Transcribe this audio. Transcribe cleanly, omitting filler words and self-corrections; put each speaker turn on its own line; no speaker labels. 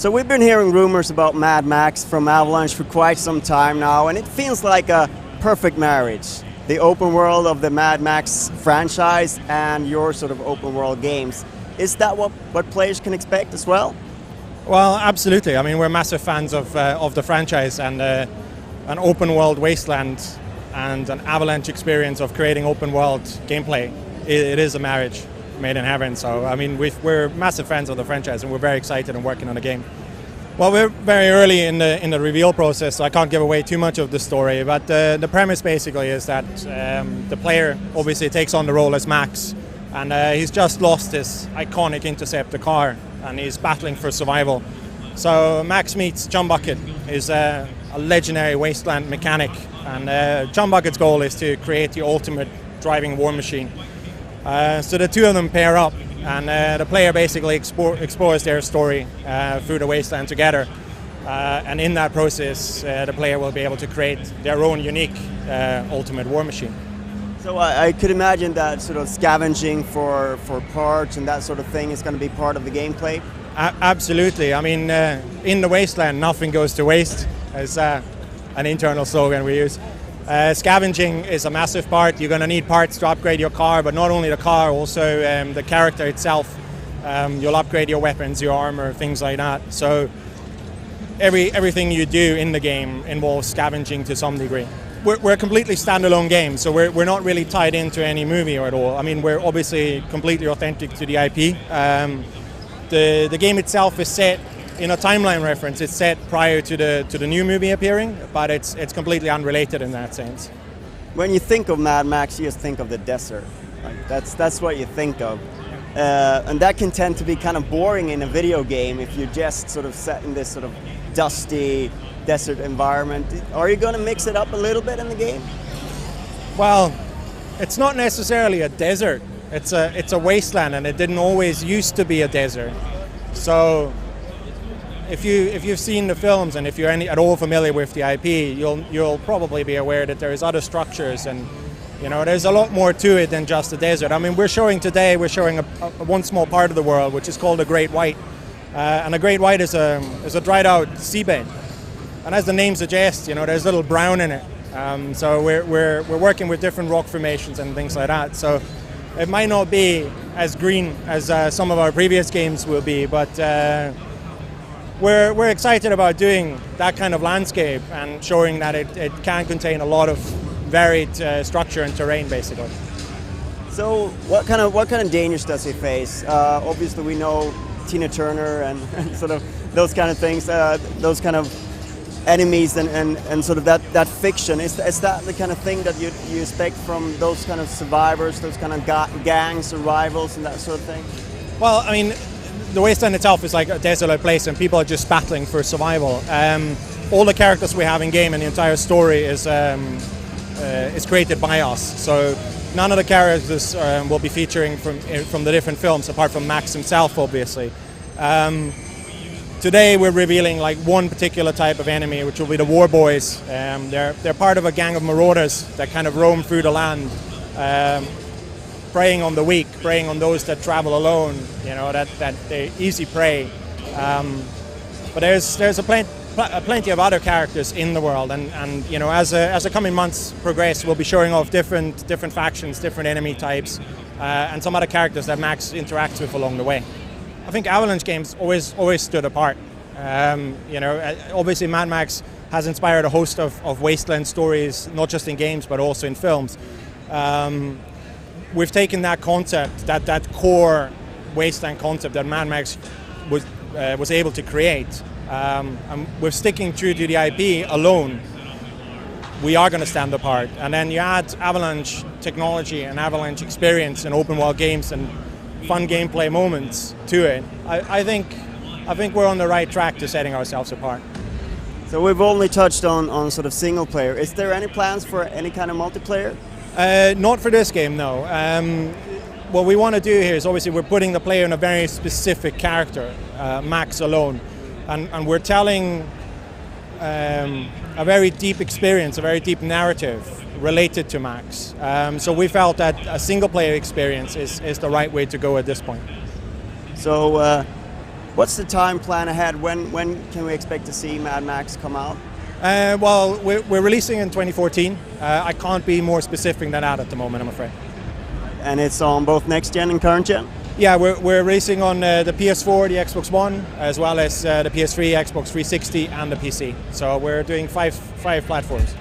So we've been hearing rumors about Mad Max from Avalanche for quite some time now, and it feels like a perfect marriage. The open world of the Mad Max franchise and your sort of open world games. Is that what players can expect as well?
Well, absolutely. I mean, we're massive fans of the franchise, and an open world wasteland and an Avalanche experience of creating open world gameplay. It is a marriage made in heaven. So, I mean, we're massive fans of the franchise, and we're very excited and working on the game. Well, we're very early in the reveal process, so I can't give away too much of the story. But the premise basically is that the player obviously takes on the role as Max, and he's just lost his iconic Interceptor car, and he's battling for survival. So Max meets John Bucket, who's a legendary wasteland mechanic, and John Bucket's goal is to create the ultimate driving war machine. So the two of them pair up, and the player basically explores their story through the wasteland together. And in that process, the player will be able to create their own unique ultimate war machine.
So I could imagine that sort of scavenging for parts and that sort of thing is going to be part of the gameplay?
Absolutely. I mean, in the wasteland, nothing goes to waste. It's an internal slogan we use. Scavenging is a massive part. You're going to need parts to upgrade your car, but not only the car, also the character itself. You'll upgrade your weapons, your armor, things like that. So everything you do in the game involves scavenging to some degree. We're a completely standalone game, so we're not really tied into any movie at all. I mean, we're obviously completely authentic to the IP. The game itself is set in a timeline reference. It's set prior to the new movie appearing, but it's completely unrelated in that sense.
When you think of Mad Max, you just think of the desert. Like that's what you think of. And that can tend to be kind of boring in a video game if you're just sort of set in this sort of dusty desert environment. Are you going to mix it up a little bit in the game?
Well, it's not necessarily a desert. It's a wasteland, and it didn't always used to be a desert. So if you've seen the films, and if you're at all familiar with the IP, you'll probably be aware that there's other structures, and there's a lot more to it than just a desert. I mean, we're showing a one small part of the world, which is called the Great White, and the Great White is a dried out seabed. And as the name suggests, there's little brown in it. So we're working with different rock formations and things like that. So it might not be as green as some of our previous games will be, but we're excited about doing that kind of landscape and showing that it can contain a lot of varied structure and terrain, basically.
So what kind of dangers does he face? Obviously, we know Tina Turner and sort of those kind of things, those kind of enemies and sort of that fiction. Is that the kind of thing that you expect from those kind of survivors, those kind of gangs or rivals and that sort of thing?
Well, I mean, the wasteland itself is like a desolate place, and people are just battling for survival. All the characters we have in game and the entire story is created by us. So none of the characters will be featuring from the different films, apart from Max himself, obviously. Today we're revealing like one particular type of enemy, which will be the War Boys. They're part of a gang of marauders that kind of roam through the land, preying on the weak, preying on those that travel alone. That they're easy prey. But there's plenty of other characters in the world, and as the coming months progress, we'll be showing off different factions, different enemy types, and some other characters that Max interacts with along the way. I think Avalanche games always stood apart. Obviously Mad Max has inspired a host of wasteland stories, not just in games but also in films. We've taken that concept, that core wasteland concept that Mad Max was able to create, and we're sticking true to the IP alone. We are going to stand apart, and then you add Avalanche technology and Avalanche experience in open world games and fun gameplay moments to it. I think we're on the right track to setting ourselves apart.
So we've only touched on sort of single player. Is there any plans for any kind of multiplayer?
Not for this game, no. What we want to do here is obviously we're putting the player in a very specific character, Max alone, and we're telling a very deep experience, a very deep narrative related to Max. So we felt that a single player experience is the right way to go at this point.
So What's the time plan ahead? When can we expect to see Mad Max come out?
Well, we're releasing in 2014. I can't be more specific than that at the moment, I'm afraid.
And it's on both next gen and current gen?
Yeah, we're releasing on the PS4, the Xbox One, as well as the PS3, Xbox 360, and the PC. So we're doing five platforms.